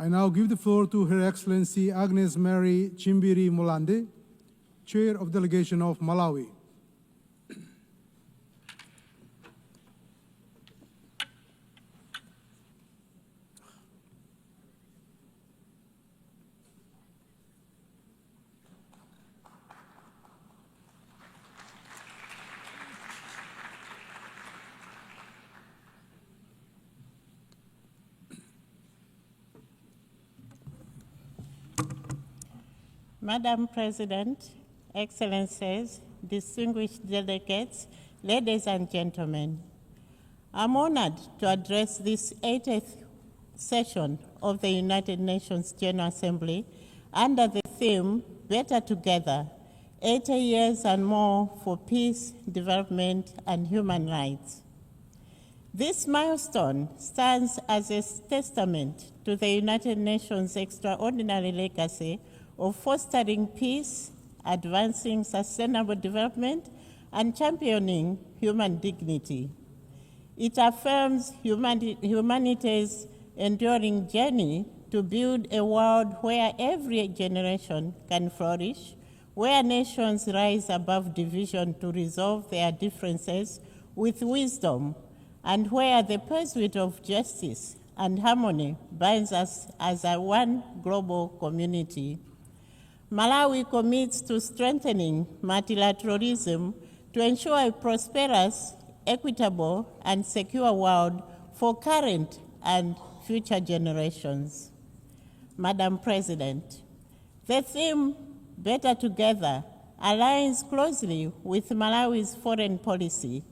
I now give the floor to Her Excellency Agnes Mary Chimbiri Molande, Chair of Delegation of Malawi. Madam President, Excellencies, distinguished delegates, ladies and gentlemen, I'm honored to address this 80th session of the United Nations General Assembly under the theme, Better Together, 80 years and more for peace, development, and human rights. This milestone stands as a testament to the United Nations' extraordinary legacy of fostering peace, advancing sustainable development, and championing human dignity. It affirms humanity's enduring journey to build a world where every generation can flourish, where nations rise above division to resolve their differences with wisdom, and where the pursuit of justice and harmony binds us as a one global community. Malawi commits to strengthening multilateralism to ensure a prosperous, equitable, and secure world for current and future generations. Madam President, the theme, Better Together, aligns closely with Malawi's foreign policy,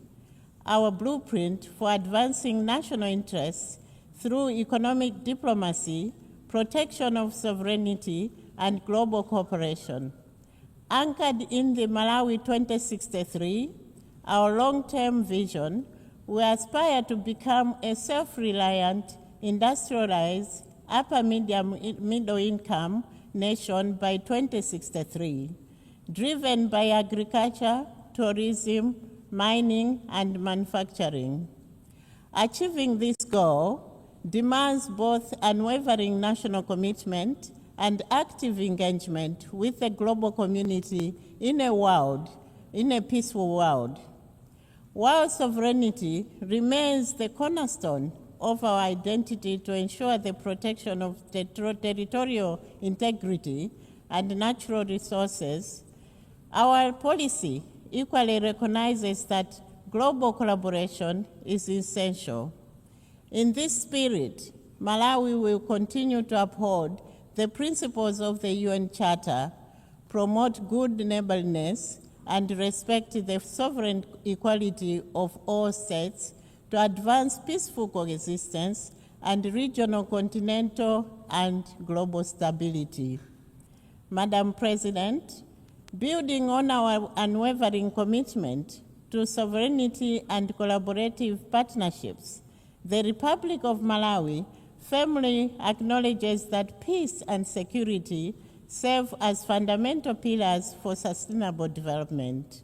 our blueprint for advancing national interests through economic diplomacy, protection of sovereignty, and global cooperation. Anchored in the Malawi 2063, our long-term vision, we aspire to become a self-reliant, industrialized, middle-income nation by 2063, driven by agriculture, tourism, mining, and manufacturing. Achieving this goal demands both unwavering national commitment and active engagement with the global community in a peaceful world. While sovereignty remains the cornerstone of our identity to ensure the protection of territorial integrity and natural resources, our policy equally recognizes that global collaboration is essential. In this spirit, Malawi will continue to uphold the principles of the UN Charter, promote good neighborliness, and respect the sovereign equality of all states to advance peaceful coexistence and regional, continental, and global stability. Madam President, building on our unwavering commitment to sovereignty and collaborative partnerships, the Republic of Malawi firmly acknowledges that peace and security serve as fundamental pillars for sustainable development.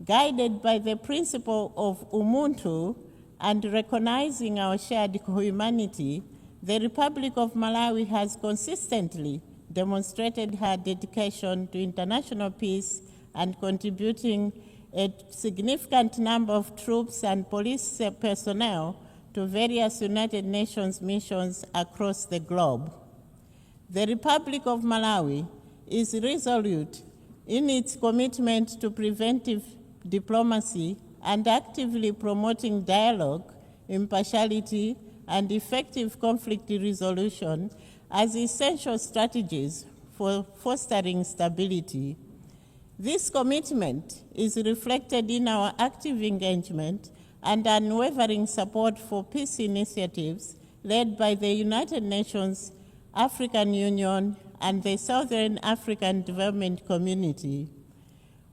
Guided by the principle of Ubuntu and recognizing our shared humanity, the Republic of Malawi has consistently demonstrated her dedication to international peace and contributing a significant number of troops and police personnel to various United Nations missions across the globe. The Republic of Malawi is resolute in its commitment to preventive diplomacy and actively promoting dialogue, impartiality, and effective conflict resolution as essential strategies for fostering stability. This commitment is reflected in our active engagement and unwavering support for peace initiatives led by the United Nations, African Union, and the Southern African Development Community.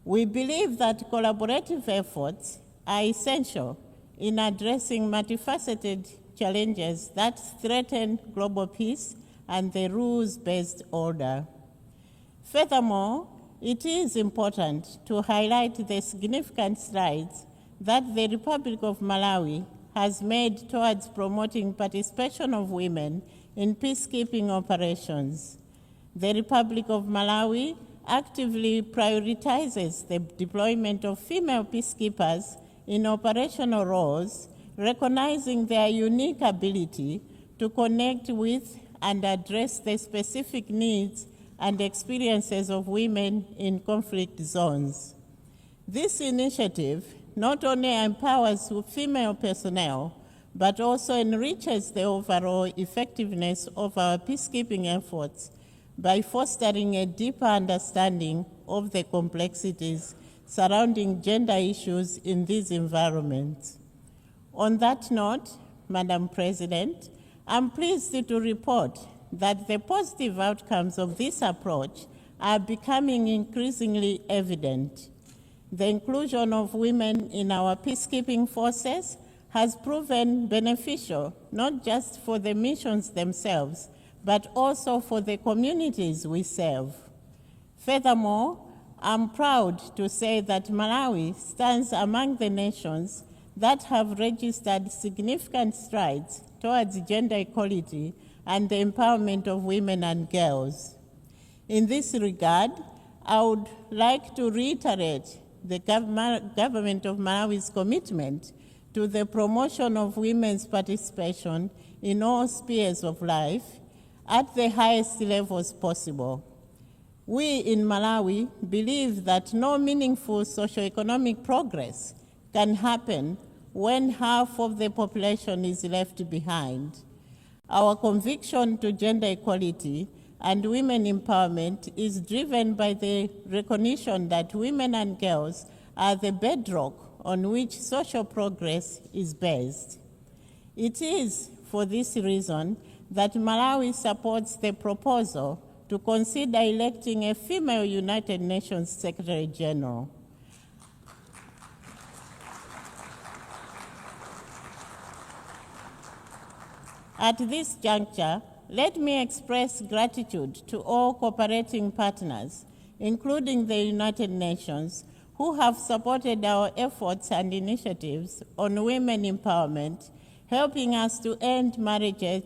We believe that collaborative efforts are essential in addressing multifaceted challenges that threaten global peace and the rules-based order. Furthermore, it is important to highlight the significant strides that the Republic of Malawi has made towards promoting participation of women in peacekeeping operations. The Republic of Malawi actively prioritizes the deployment of female peacekeepers in operational roles, recognizing their unique ability to connect with and address the specific needs and experiences of women in conflict zones. This initiative not only empowers female personnel, but also enriches the overall effectiveness of our peacekeeping efforts by fostering a deeper understanding of the complexities surrounding gender issues in these environments. On that note, Madam President, I'm pleased to report that the positive outcomes of this approach are becoming increasingly evident. The inclusion of women in our peacekeeping forces has proven beneficial not just for the missions themselves, but also for the communities we serve. Furthermore, I'm proud to say that Malawi stands among the nations that have registered significant strides towards gender equality and the empowerment of women and girls. In this regard, I would like to reiterate the government of Malawi's commitment to the promotion of women's participation in all spheres of life at the highest levels possible. We in Malawi believe that no meaningful socioeconomic progress can happen when half of the population is left behind. Our conviction to gender equality and women empowerment is driven by the recognition that women and girls are the bedrock on which social progress is based. It is for this reason that Malawi supports the proposal to consider electing a female United Nations Secretary General. At this juncture, let me express gratitude to all cooperating partners, including the United Nations, who have supported our efforts and initiatives on women empowerment, helping us to end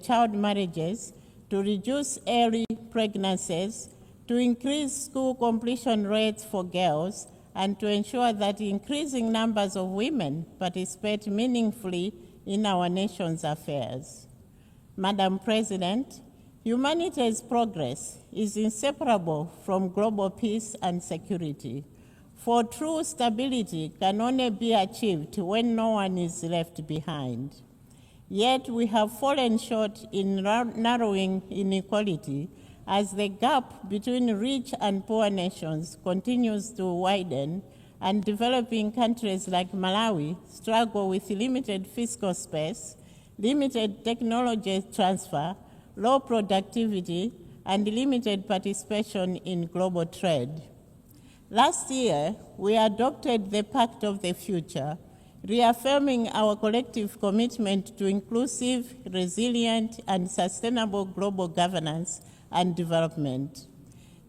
child marriages, to reduce early pregnancies, to increase school completion rates for girls, and to ensure that increasing numbers of women participate meaningfully in our nation's affairs. Madam President, humanity's progress is inseparable from global peace and security, for true stability can only be achieved when no one is left behind. Yet we have fallen short in narrowing inequality as the gap between rich and poor nations continues to widen, and developing countries like Malawi struggle with limited fiscal space, limited technology transfer, low productivity, and limited participation in global trade. Last year, we adopted the Pact of the Future, reaffirming our collective commitment to inclusive, resilient, and sustainable global governance and development.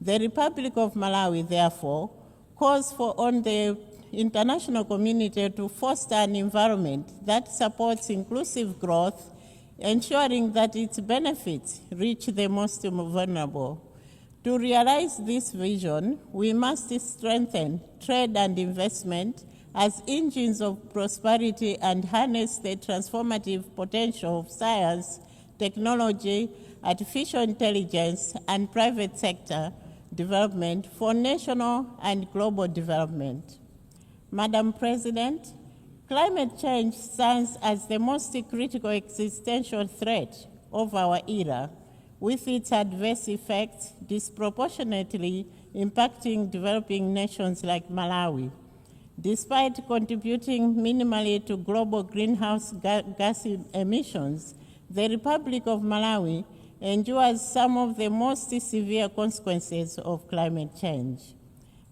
The Republic of Malawi, therefore, calls on the international community to foster an environment that supports inclusive growth, ensuring that its benefits reach the most vulnerable. To realize this vision, we must strengthen trade and investment as engines of prosperity and harness the transformative potential of science, technology, artificial intelligence, and private sector development for national and global development. Madam President, climate change stands as the most critical existential threat of our era, with its adverse effects disproportionately impacting developing nations like Malawi. Despite contributing minimally to global greenhouse gas emissions, the Republic of Malawi endures some of the most severe consequences of climate change.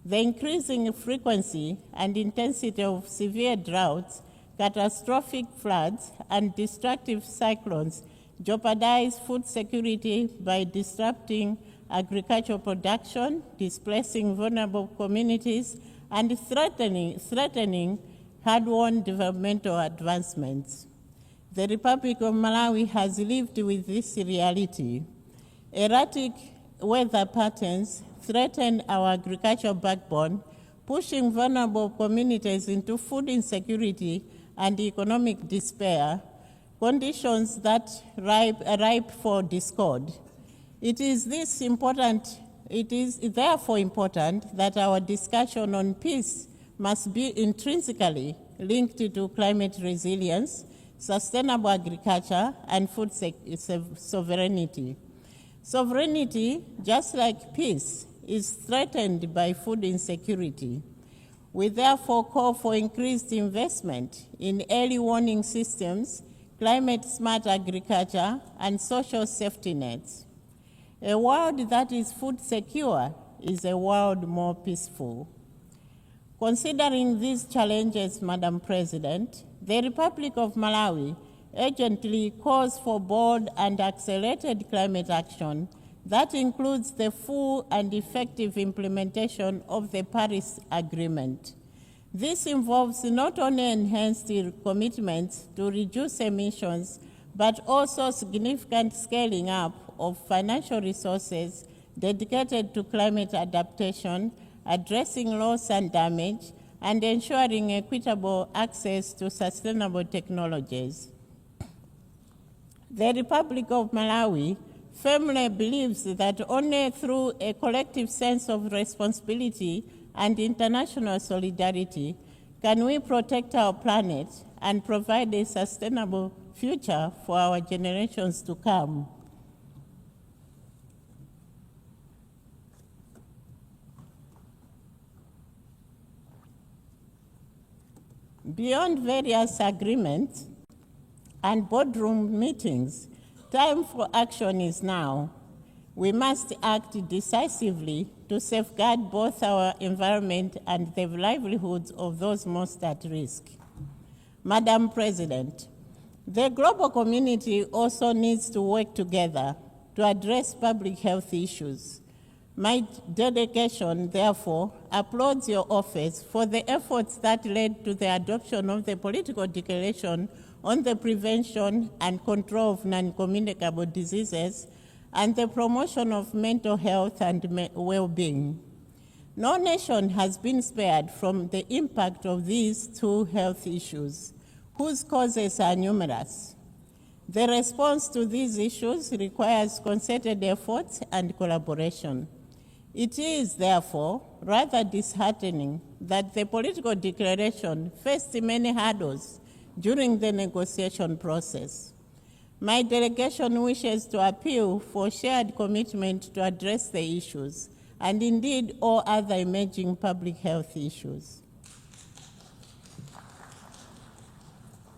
The increasing frequency and intensity of severe droughts, catastrophic floods, and destructive cyclones jeopardize food security by disrupting agricultural production, displacing vulnerable communities, and threatening hard-won developmental advancements. The Republic of Malawi has lived with this reality. Erratic weather patterns threaten our agricultural backbone, pushing vulnerable communities into food insecurity and economic despair, conditions that are ripe for discord. It is therefore important that our discussion on peace must be intrinsically linked to climate resilience, sustainable agriculture, and food sovereignty. Sovereignty, just like peace, is threatened by food insecurity. We therefore call for increased investment in early warning systems, climate-smart agriculture, and social safety nets. A world that is food secure is a world more peaceful. Considering these challenges, Madam President, the Republic of Malawi urgently calls for bold and accelerated climate action that includes the full and effective implementation of the Paris Agreement. This involves not only enhanced commitments to reduce emissions, but also significant scaling up of financial resources dedicated to climate adaptation, addressing loss and damage, and ensuring equitable access to sustainable technologies. The Republic of Malawi firmly believes that only through a collective sense of responsibility and international solidarity can we protect our planet and provide a sustainable future for our generations to come. Beyond various agreements and boardroom meetings, time for action is now. We must act decisively to safeguard both our environment and the livelihoods of those most at risk. Madam President, the global community also needs to work together to address public health issues. My delegation, therefore, applauds your office for the efforts that led to the adoption of the political declaration on the prevention and control of non-communicable diseases and the promotion of mental health and well-being. No nation has been spared from the impact of these two health issues, whose causes are numerous. The response to these issues requires concerted efforts and collaboration. It is, therefore, rather disheartening that the political declaration faced many hurdles during the negotiation process. My delegation wishes to appeal for shared commitment to address the issues, and indeed all other emerging public health issues.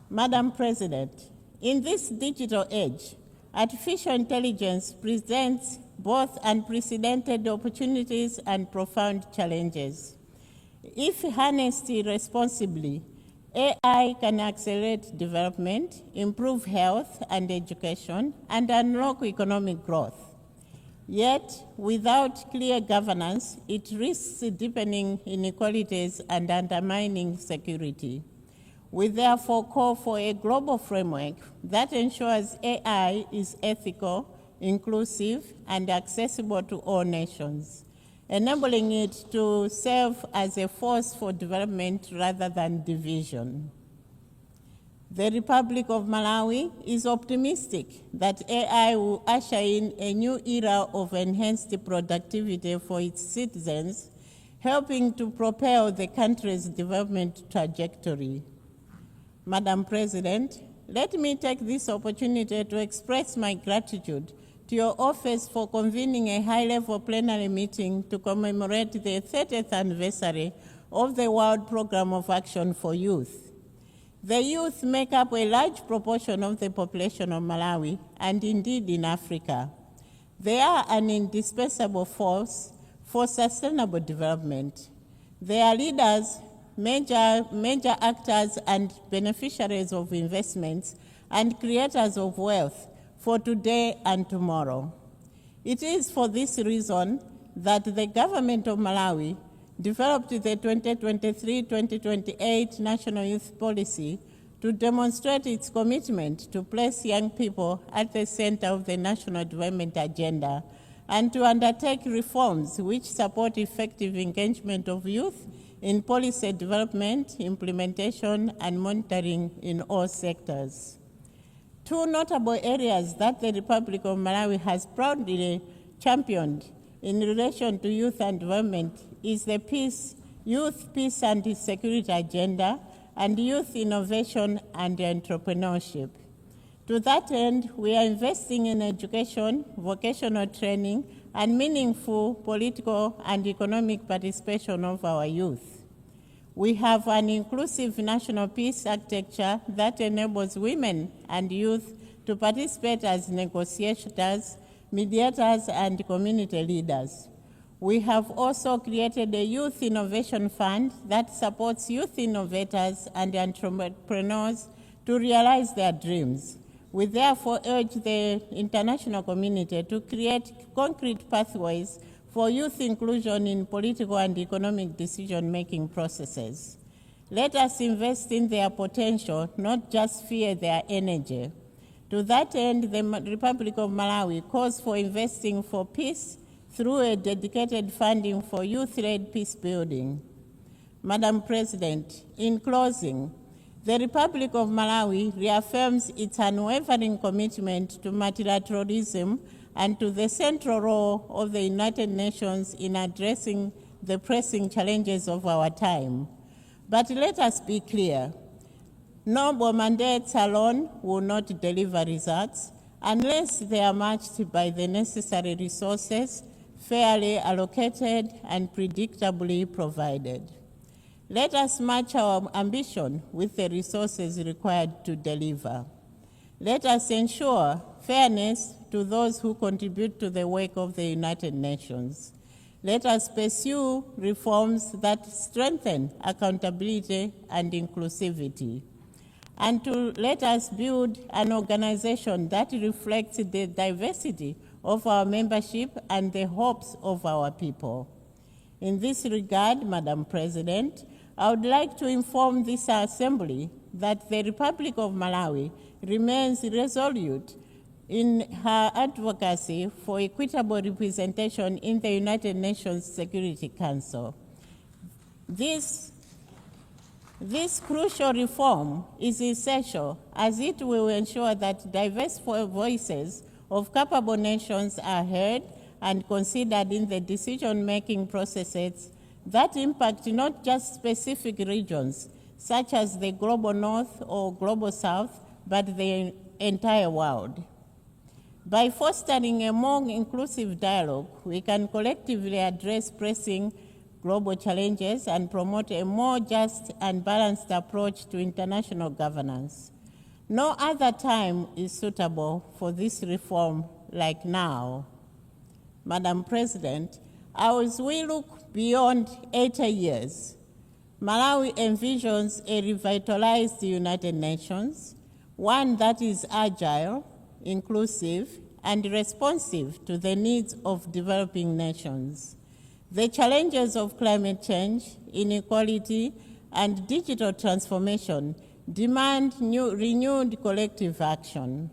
Madam President, in this digital age, artificial intelligence presents both unprecedented opportunities and profound challenges. If harnessed responsibly, AI can accelerate development, improve health and education, and unlock economic growth. Yet, without clear governance, it risks deepening inequalities and undermining security. We therefore call for a global framework that ensures AI is ethical, inclusive, and accessible to all nations, enabling it to serve as a force for development rather than division. The Republic of Malawi is optimistic that AI will usher in a new era of enhanced productivity for its citizens, helping to propel the country's development trajectory. Madam President, let me take this opportunity to express my gratitude to your office for convening a high-level plenary meeting to commemorate the 30th anniversary of the World Programme of Action for Youth. The youth make up a large proportion of the population of Malawi and indeed in Africa. They are an indispensable force for sustainable development. They are leaders, major actors and beneficiaries of investments and creators of wealth for today and tomorrow. It is for this reason that the government of Malawi developed the 2023-2028 National Youth Policy to demonstrate its commitment to place young people at the center of the national development agenda and to undertake reforms which support effective engagement of youth in policy development, implementation, and monitoring in all sectors. Two notable areas that the Republic of Malawi has proudly championed in relation to youth and development is the youth peace and security agenda and youth innovation and entrepreneurship. To that end, we are investing in education, vocational training, and meaningful political and economic participation of our youth. We have an inclusive national peace architecture that enables women and youth to participate as negotiators, mediators, and community leaders. We have also created a youth innovation fund that supports youth innovators and entrepreneurs to realize their dreams. We therefore urge the international community to create concrete pathways for youth inclusion in political and economic decision-making processes. Let us invest in their potential, not just fear their energy. To that end, the Republic of Malawi calls for investing for peace through a dedicated funding for youth-led peace building. Madam President, in closing, the Republic of Malawi reaffirms its unwavering commitment to multilateralism and to the central role of the United Nations in addressing the pressing challenges of our time. But let us be clear, noble mandates alone will not deliver results unless they are matched by the necessary resources, fairly allocated and predictably provided. Let us match our ambition with the resources required to deliver. Let us ensure fairness to those who contribute to the work of the United Nations. Let us pursue reforms that strengthen accountability and inclusivity. And let us build an organization that reflects the diversity of our membership and the hopes of our people. In this regard, Madam President, I would like to inform this Assembly that the Republic of Malawi remains resolute in her advocacy for equitable representation in the United Nations Security Council. This crucial reform is essential as it will ensure that diverse voices of capable nations are heard and considered in the decision-making processes that impact not just specific regions, such as the global north or global south, but the entire world. By fostering a more inclusive dialogue, we can collectively address pressing global challenges and promote a more just and balanced approach to international governance. No other time is suitable for this reform like now. Madam President, as we look beyond 80 years, Malawi envisions a revitalized United Nations, one that is agile, inclusive, and responsive to the needs of developing nations. The challenges of climate change, inequality, and digital transformation demand renewed collective action.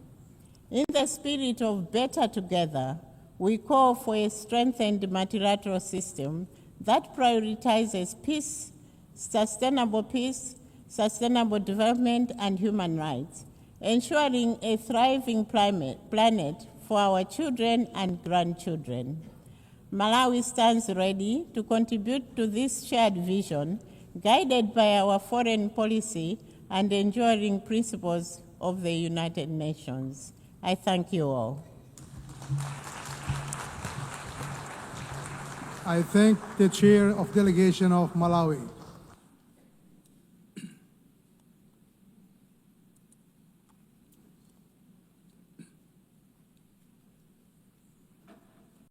In the spirit of better together, we call for a strengthened multilateral system that prioritizes peace, sustainable development, and human rights, ensuring a thriving planet for our children and grandchildren. Malawi stands ready to contribute to this shared vision, guided by our foreign policy and enduring principles of the United Nations. I thank you all. I thank the Chair of Delegation of Malawi.